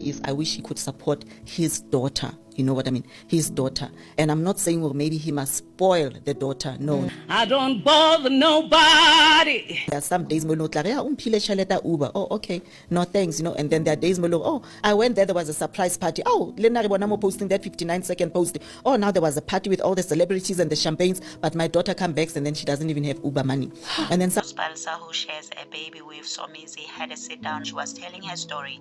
is I wish he could support his daughter. You know what I mean? His daughter. And I'm not saying, well, maybe he must spoil the daughter. No. I don't bother nobody. There are some days Uber. Oh, okay. No, thanks. And then there are days oh, I went there was a surprise party. Oh, Lena Ribonamo posting that 59-second post. Oh, now there was a party with all the celebrities and the champagnes, but my daughter comes back and then she doesn't even have Uber money. And then Spalsa, who shares a baby with Somizi, had a sit down. She was telling her story,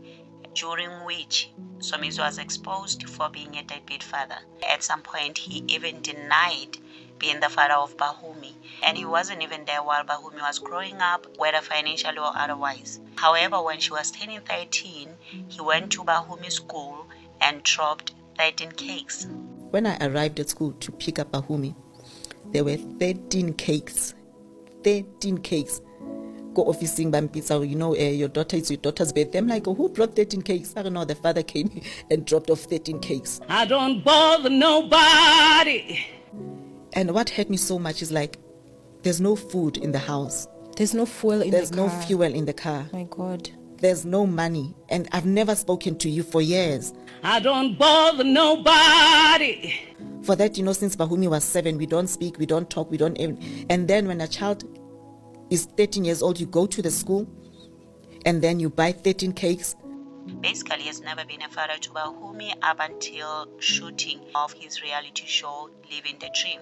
during which Somizi was exposed for being a deadbeat father. At some point, he even denied being the father of Bahumi, and he wasn't even there while Bahumi was growing up, whether financially or otherwise. However, when she was turning 13, he went to Bahumi's school and dropped 13 cakes. When I arrived at school to pick up Bahumi, there were 13 cakes. 13 cakes. Go officing Bampisa, your daughter, it's your daughter's birthday. I'm like, oh, who brought 13 cakes? I don't know, the father came and dropped off 13 cakes. I don't bother nobody. And what hurt me so much is like, there's no food in the house. There's no fuel in the car. There's no fuel in the car. My God. There's no money. And I've never spoken to you for years. I don't bother nobody. For that, since Bahumi was 7, we don't speak, we don't talk, we don't even. And then when a child is 13 years old, you go to the school and then you buy 13 cakes. Basically, he's never been a father to Bahumi up until shooting of his reality show, Living the Dream,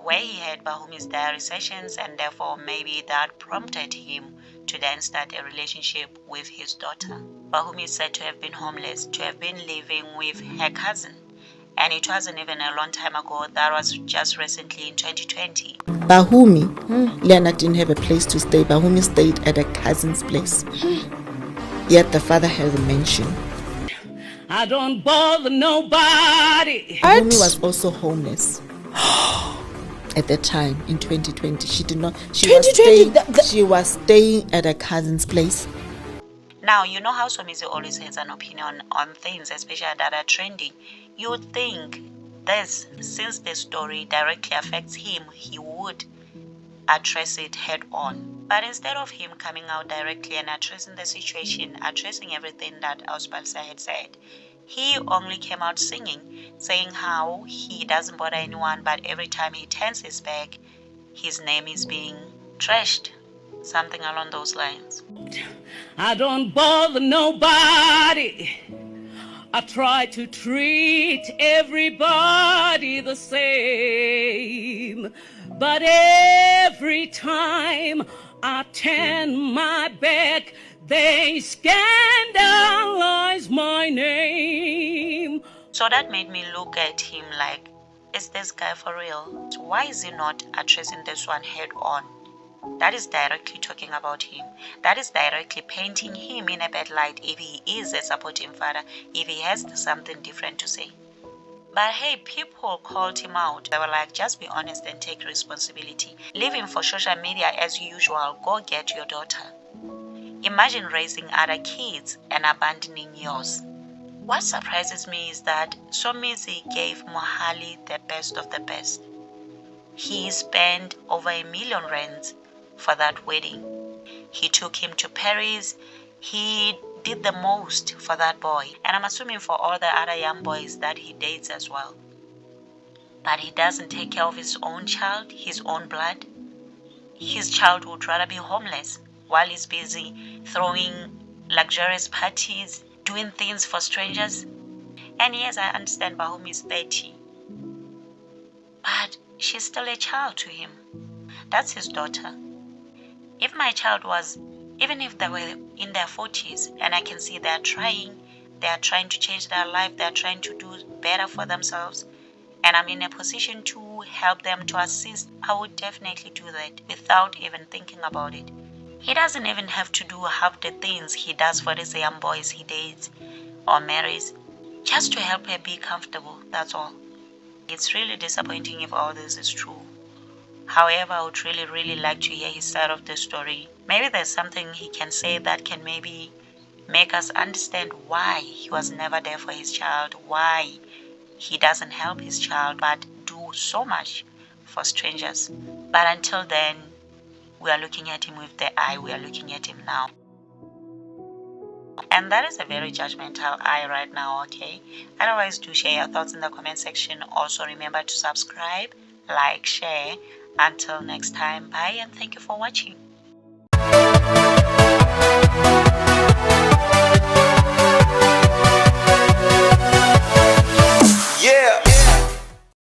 where he had Bahumi's diary sessions, and therefore maybe that prompted him to then start a relationship with his daughter. Bahumi is said to have been homeless, to have been living with her cousin. And it wasn't even a long time ago. That was just recently in 2020. Bahumi, Leonard didn't have a place to stay. Bahumi stayed at a cousin's place. Yet the father has a mansion. I don't bother nobody. Bahumi was also homeless at that time in 2020. She did not. She was staying at a cousin's place. Now, you know how Somizi always has an opinion on things, especially that are trending. You would think this, since the story directly affects him, he would address it head on. But instead of him coming out directly and addressing the situation, addressing everything that Spalsa had said, he only came out singing, saying how he doesn't bother anyone, but every time he turns his back, his name is being trashed. Something along those lines. I don't bother nobody. I try to treat everybody the same, but every time I turn my back, they scandalize my name. So that made me look at him like, is this guy for real? Why is he not addressing this one head on? That is directly talking about him. That is directly painting him in a bad light if he is a supporting father, if he has something different to say. But hey, people called him out. They were like, just be honest and take responsibility. Living for social media as usual, go get your daughter. Imagine raising other kids and abandoning yours. What surprises me is that Somizi gave Mohali the best of the best. He spent over R1 million for that wedding. He took him to Paris. He did the most for that boy. And I'm assuming for all the other young boys that he dates as well. But he doesn't take care of his own child, his own blood. His child would rather be homeless while he's busy throwing luxurious parties, doing things for strangers. And yes, I understand Bahumi is 30. But she's still a child to him. That's his daughter. If my child was, even if they were in their 40s, and I can see they are trying to change their life, they are trying to do better for themselves, and I'm in a position to help them, to assist, I would definitely do that without even thinking about it. He doesn't even have to do half the things he does for these young boys he dates or marries, just to help her be comfortable, that's all. It's really disappointing if all this is true. However, I would really, really like to hear his side of the story. Maybe there's something he can say that can maybe make us understand why he was never there for his child, why he doesn't help his child but do so much for strangers. But until then, we are looking at him with the eye we are looking at him now. And that is a very judgmental eye right now, okay? Otherwise, do share your thoughts in the comment section. Also, remember to subscribe, like, share. Until next time, bye, and thank you for watching.